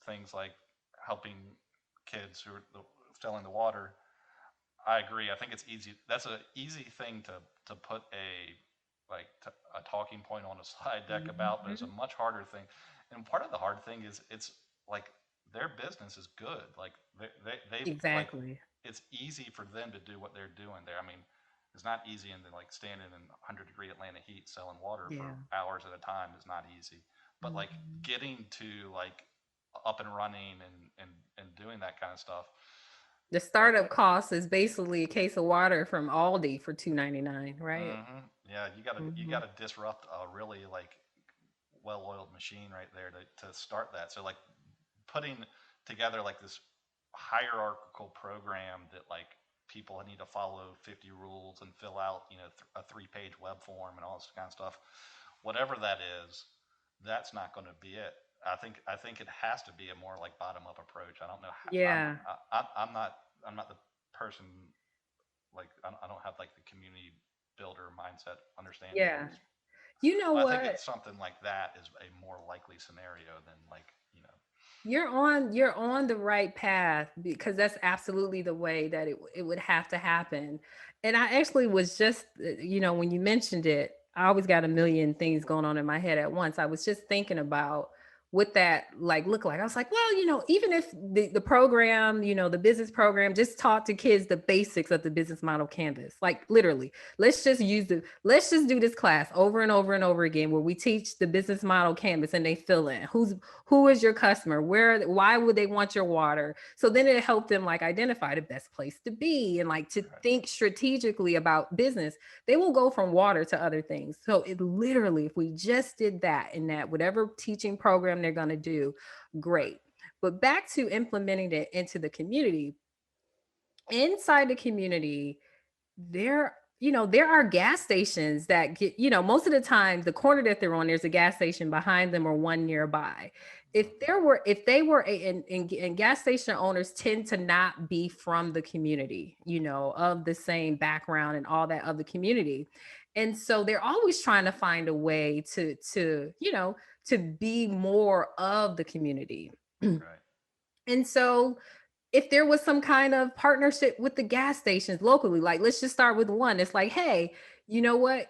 things like helping kids who are selling the water, I agree. I think it's easy. That's an easy thing to put a talking point on a slide deck about, but it's a Mhm. much harder thing. And part of the hard thing is it's like their business is good. Like they've like Exactly. it's easy for them to do what they're doing there. I mean, it's not easy, and then like standing in 100-degree Atlanta heat selling water for Yeah. hours at a time is not easy. But like Mhm. getting to like up and running and doing that kind of stuff, The like startup cost is basically a case of water from Aldi for 2.99, right? yeah, you Mhm. gotta disrupt a really like well-oiled machine right there to start that. So like putting together like this hierarchical program that like people need to follow 50 rules and fill out, a 3-page web form and all this kind of stuff. Whatever that is, that's not going to be it. I think it has to be a more like bottom up approach. I don't know. Yeah. I'm not the person like I don't have like the community builder mindset understanding of Yeah. this. You know But I think what? it's something like that is a more likely scenario than like. You're on the right path because that's absolutely the way that it would have to happen. And I actually was just when you mentioned it, I always got a million things going on in my head at once. I was just thinking about what that like look like. I was like, well, even if the program, the business program just taught to kids the basics of the business model canvas, like literally, let's just do this class over and over and over again where we teach the business model canvas and they fill in who is your customer, why would they want your water, so then it helped them like identify the best place to be and like to Right. think strategically about business. They will go from water to other things. So it literally, if we just did that in that whatever teaching program they're going to do, Right. great. But back to implementing it into the community, inside the community, there are gas stations that get, most of the time the corner that they're on, there's a gas station behind them or one nearby. If they were and gas station owners tend to not be from the community, of the same background and all that of the community. And so they're always trying to find a way to be more of the community. Right. And so if there was some kind of partnership with the gas stations locally, like let's just start with one. It's like, hey, you know what?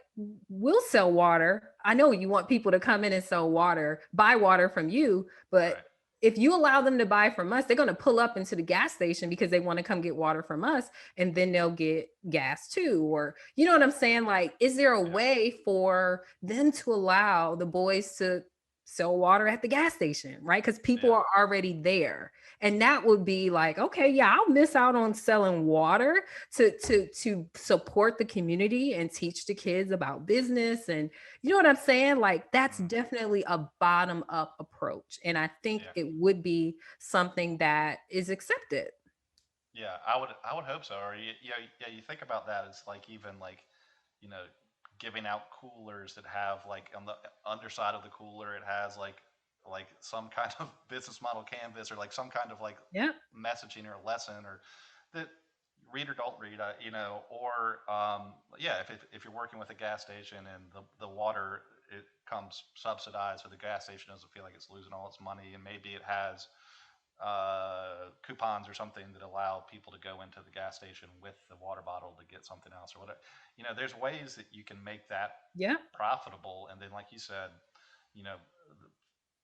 We'll sell water. I know you want people to come in and sell water, buy water from you, but Right. if you allow them to buy from us, they're going to pull up into the gas station because they want to come get water from us, and then they'll get gas too. Or, you know what I'm saying? Like, is there a Yeah. way for them to allow the boys to sell water at the gas station, right? Because people Yeah. are already there, and that would be like, okay, yeah, I'll miss out on selling water to support the community and teach the kids about business. And you know what I'm saying, like that's Mm. definitely a bottom up approach, and I think Yeah. it would be something that is accepted. Yeah. I would hope so. Or yeah. You think about that. It's like even like you know giving out coolers that have like on the underside of the cooler it has like some kind of business model canvas or like some kind of like Yep. messaging or a lesson or that read or don't read, or yeah, if you're working with a gas station and the water it comes subsidized, so the gas station doesn't feel like it's losing all its money, and maybe it has coupons or something that allow people to go into the gas station with the water bottle to get something else or whatever. There's ways that you can make that Yep. profitable, and then like you said, you know,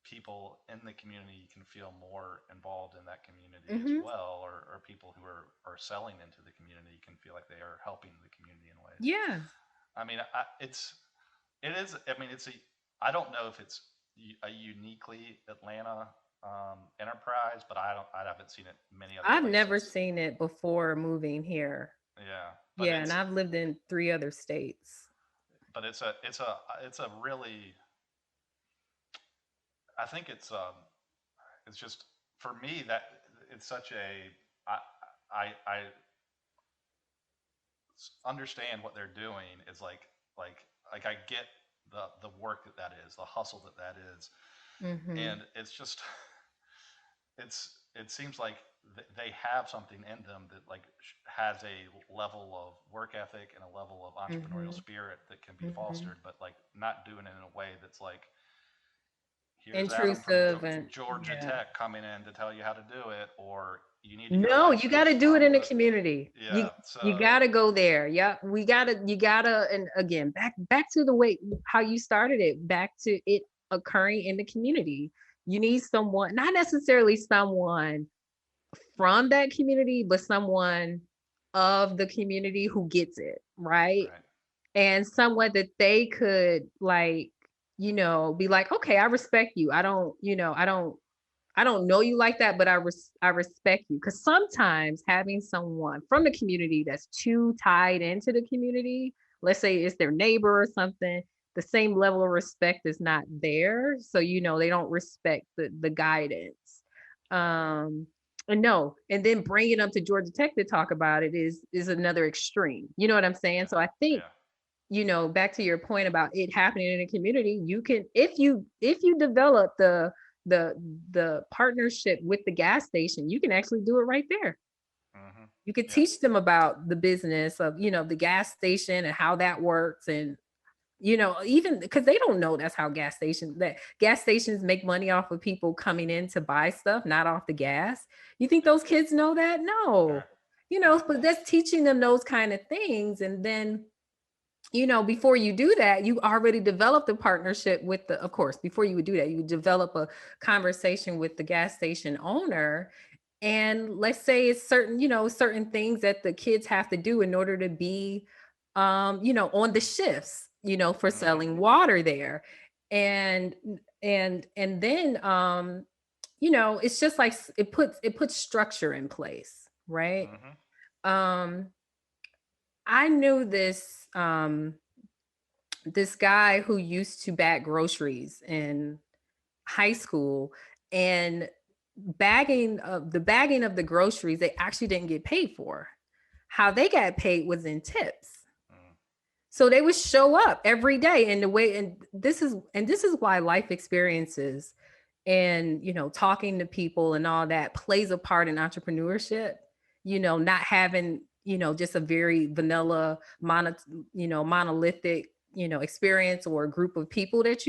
people in the community can feel more involved in that community as Hmm. well, or people who are selling into the community can feel like they are helping the community in ways. Yeah. I mean, it is. I mean, I don't know if it's a uniquely Atlanta enterprise, but I haven't seen it many other I've never places. seen it before moving here. Yeah, but Yeah, and I've lived in 3 other states. it's a really. I think it's just for me that it's such a I I understand what they're doing is like I get the work that is, the hustle that is, Hmm. and it's just it seems like they have something in them that like has a level of work ethic and a level of entrepreneurial Hmm. spirit that can be Hmm. fostered, but like not doing it in a way that's like here's Adam from intrusive and Georgia yeah. Tech coming in to tell you how to do it, or you need to go No, buy you got to fish do it from in the the, community. yeah. You So got to go there. Yeah, you got to and again, back to the way how you started it, back to it occurring in the community. You need someone, not necessarily someone from that community, but someone of the community who gets it, right? right, And someone that they could like, be like, okay, I respect you. I don't know you like that, but I respect you. Because sometimes having someone from the community that's too tied into the community, let's say it's their neighbor or something, the same level of respect is not there. So they don't respect the guidance. right, And no, and then bringing them to Georgia Tech to talk about it is another extreme. You know what I'm saying? yeah, So I think, yeah, back to your point about it happening in a community, you can, if you develop the the partnership with the gas station, you can actually do it right there. hmm, You could yeah, teach them about the business of, the gas station and how that works. And even because they don't know that's how gas stations make money off of people coming in to buy stuff, not off the gas. You think yeah, those kids know that? No. sure, yeah, But that's teaching them those kind of things. And then before you do that, you already developed a partnership with of course, before you would do that, you would develop a conversation with the gas station owner. And let's say it's certain things that the kids have to do in order to be, on the shifts, for hmm, selling water there. And, and then, it's just like it puts structure in place, right? hmm, Um, I knew this guy who used to bag groceries in high school, and bagging of the groceries they actually didn't get paid for. How they got paid was in tips. hmm, So they would show up every day, and the way and this is why life experiences and talking to people and all that plays a part in entrepreneurship. Not having just a very vanilla monolithic experience or a group of people that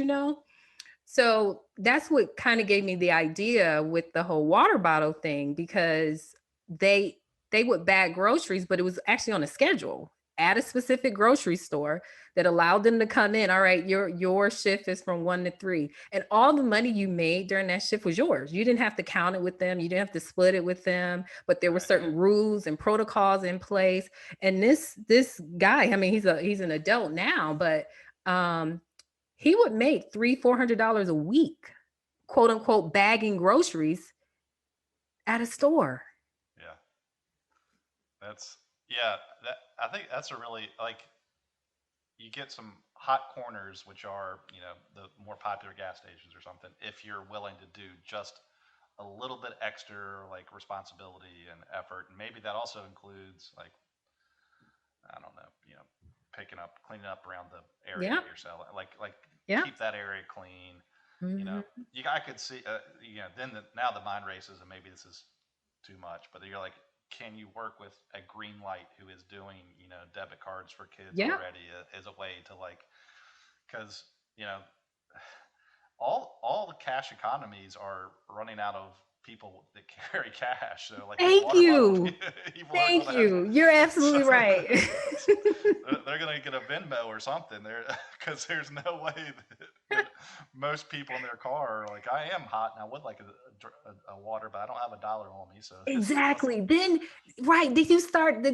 so that's what kind of gave me the idea with the whole water bottle thing, because they they would bag groceries, but it was actually on a schedule at a specific grocery store that allowed them to come in. All right, your shift is from 1 to 3, and all the money you made during that shift was yours. You didn't have to count it with them. You didn't have to split it with them. But there were right, certain rules and protocols in place. And this guy, I mean, he's an adult now, but um he would make $300-400 a week, quote unquote, bagging groceries at a store. yeah. That's yeah. That I think that's a really like you get some hot corners, which are the more popular gas stations or something. If you're willing to do just a little bit extra like responsibility and effort, and maybe that also includes like I don't know, picking up, cleaning up around the area Yeah, that you're selling, like yeah. keep that area clean. Hmm. I could see, then now the mind races, and maybe this is too much, but you're like, can you work with a green light who is doing, debit cards for kids Yeah. already as a way to like, because you know, all the cash economies are running out of people that carry cash. So like these Thank water bottle you. people are going Thank to have, you. You're so absolutely right. they're going to get a Venmo or something there because there's no way that most people in their car are like, I am hot and I would like a water, but I don't have $1 on me. So this doesn't. Exactly. Then, right, did you start the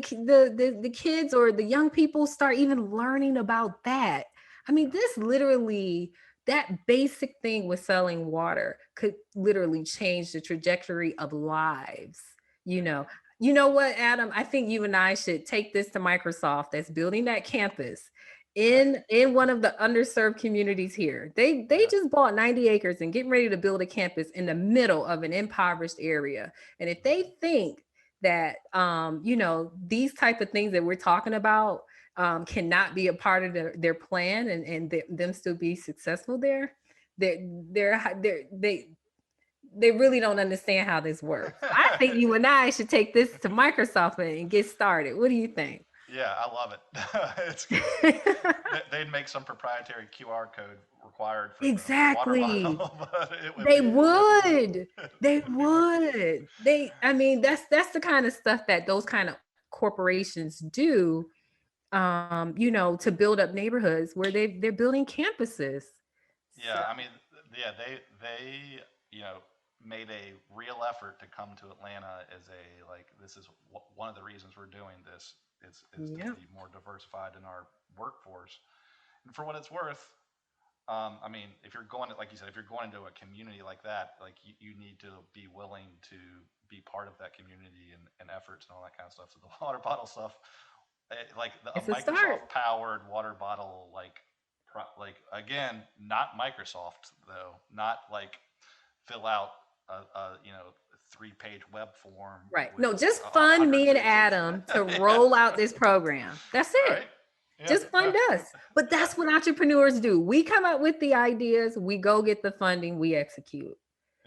kids or the young people start even learning about that? I mean, Yeah. this literally, that basic thing with selling water could literally change the trajectory of lives. You Yeah. know, you know what, Adam? I think you and I should take this to Microsoft that's building that campus Okay. in one of the underserved communities here. They Yeah. just bought 90 acres and getting ready to build a campus in the middle of an impoverished area. And if Mm-hmm. they think that these type of things that we're talking about cannot be a part of their plan, and them still be successful there, they really don't understand how this works. I think you and I should take this to Microsoft and get started. What do you think? Yeah, I love it. It's they'd make some proprietary QR code required for the water Exactly. bottle, but They would. They it'd be the would. I mean, that's the kind of stuff that those kind of corporations do, to build up neighborhoods where they're building campuses. So yeah. I mean, yeah, they you know made a real effort to come to Atlanta as a like this is one of the reasons we're doing this is to yeah, be more diversified in our workforce. And for what it's worth, I mean, if you're going to, like you said, if you're going into a community like that, like you need to be willing to be part of that community and efforts and all that kind of stuff. So the water bottle stuff, a it's a start. Microsoft powered water bottle, like again, not Microsoft though, not like fill out a 3-page web form Right. with No, just a fund hundred me and pages. Adam to Yeah, roll out this program. That's right. it. Yeah, Just fund us. But yeah. that's what entrepreneurs do. We come up with the ideas, we go get the funding, we execute.